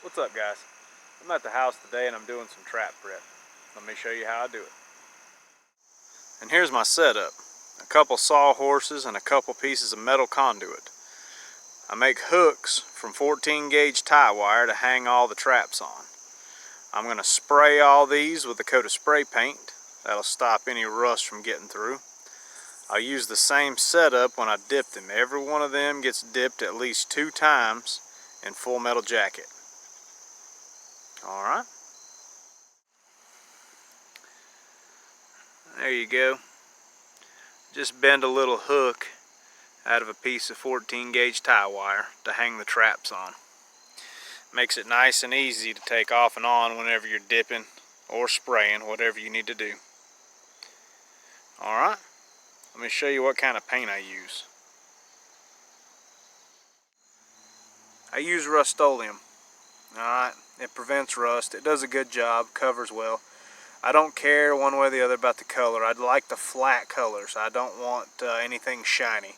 What's up, guys? I'm at the house today and I'm doing some trap prep. Let me show you how I do it. And here's my setup. A couple sawhorses and a couple pieces of metal conduit. I make hooks from 14 gauge tie wire to hang all the traps on. I'm going to spray all these with a coat of spray paint. That'll stop any rust from getting through. I'll use the same setup when I dip them. Every one of them gets dipped at least 2 times in Full Metal Jacket. Alright. There you go. Just bend a little hook out of a piece of 14 gauge tie wire to hang the traps on. Makes it nice and easy to take off and on whenever you're dipping or spraying, whatever you need to do. Alright, let me show you what kind of paint I use. I use Rust-Oleum. Alright, it prevents rust, it does a good job, covers well. I don't care one way or the other about the color. I'd like the flat colors. I don't want anything shiny.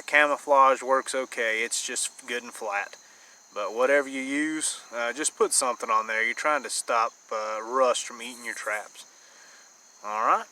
Camouflage works okay, it's just good and flat. But whatever you use, just put something on there. You're trying to stop rust from eating your traps. Alright?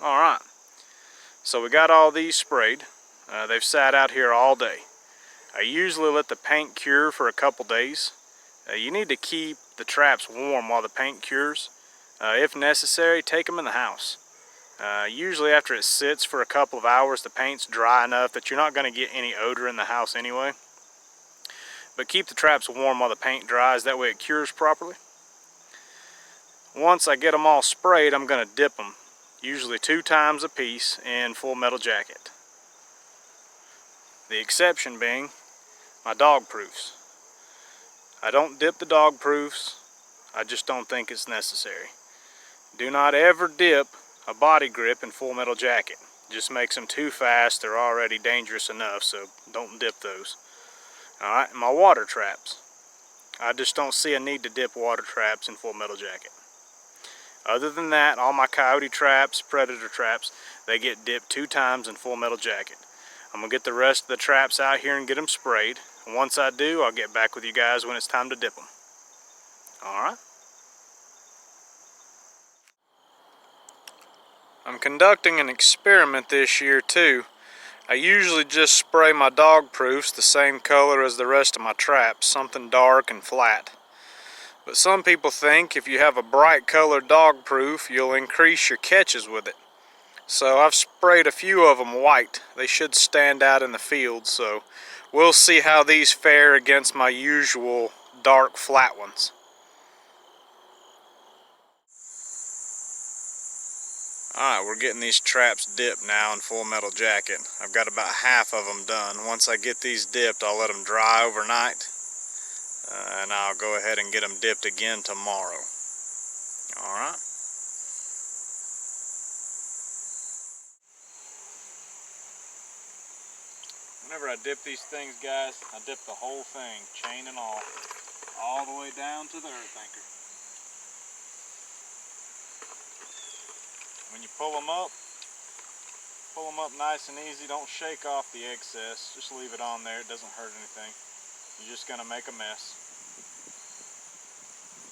Alright. So we got all these sprayed. They've sat out here all day. I usually let the paint cure for a couple days. You need to keep the traps warm while the paint cures. If necessary, take them in the house. Usually after it sits for a couple of hours, the paint's dry enough that you're not going to get any odor in the house anyway. But keep the traps warm while the paint dries, that way it cures properly. Once I get them all sprayed, I'm going to dip them, usually 2 times a piece in Full Metal Jacket. The exception being my dog proofs. I don't dip the dog proofs, I just don't think it's necessary. Do not ever dip a body grip in Full Metal Jacket. It just makes them too fast, they're already dangerous enough, so don't dip those. Alright, my water traps. I just don't see a need to dip water traps in Full Metal Jacket. Other than that, all my coyote traps, predator traps, they get dipped 2 times in Full Metal Jacket. I'm going to get the rest of the traps out here and get them sprayed. And once I do, I'll get back with you guys when it's time to dip them. Alright? I'm conducting an experiment this year too. I usually just spray my dog proofs the same color as the rest of my traps, something dark and flat. But some people think if you have a bright colored dog proof, you'll increase your catches with it. So I've sprayed a few of them white. They should stand out in the field, so we'll see how these fare against my usual dark flat ones. Alright, we're getting these traps dipped now in Full Metal Jacket. I've got about half of them done. Once I get these dipped, I'll let them dry overnight. And I'll go ahead and get them dipped again tomorrow. Alright. Whenever I dip these things, guys, I dip the whole thing, chain and all the way down to the earth anchor. When you pull them up nice and easy. Don't shake off the excess. Just leave it on there. It doesn't hurt anything. You're just going to make a mess.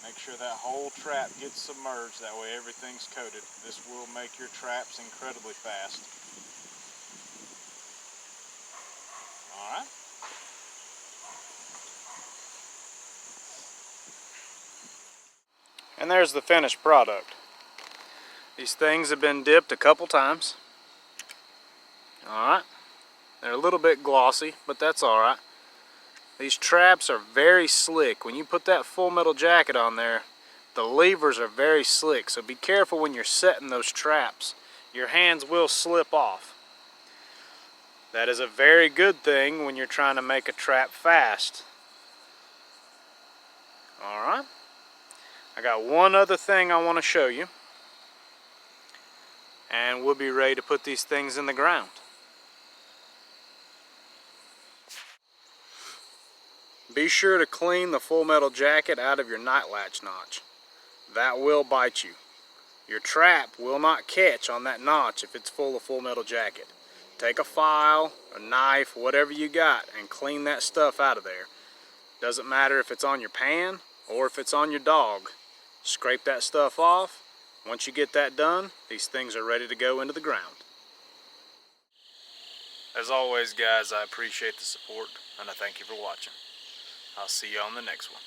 Make sure that whole trap gets submerged. That way everything's coated. This will make your traps incredibly fast. Alright. And there's the finished product. These things have been dipped a couple times. Alright. They're a little bit glossy, but that's alright. These traps are very slick. When you put that Full Metal Jacket on there, the levers are very slick, so be careful when you're setting those traps. Your hands will slip off. That is a very good thing when you're trying to make a trap fast. Alright. I got one other thing I want to show you, and we'll be ready to put these things in the ground. Be sure to clean the Full Metal Jacket out of your night latch notch. That will bite you. Your trap will not catch on that notch if it's full of Full Metal Jacket. Take a file, a knife, whatever you got, and clean that stuff out of there. Doesn't matter if it's on your pan or if it's on your dog. Scrape that stuff off. Once you get that done, these things are ready to go into the ground. As always, guys, I appreciate the support and I thank you for watching. I'll see you on the next one.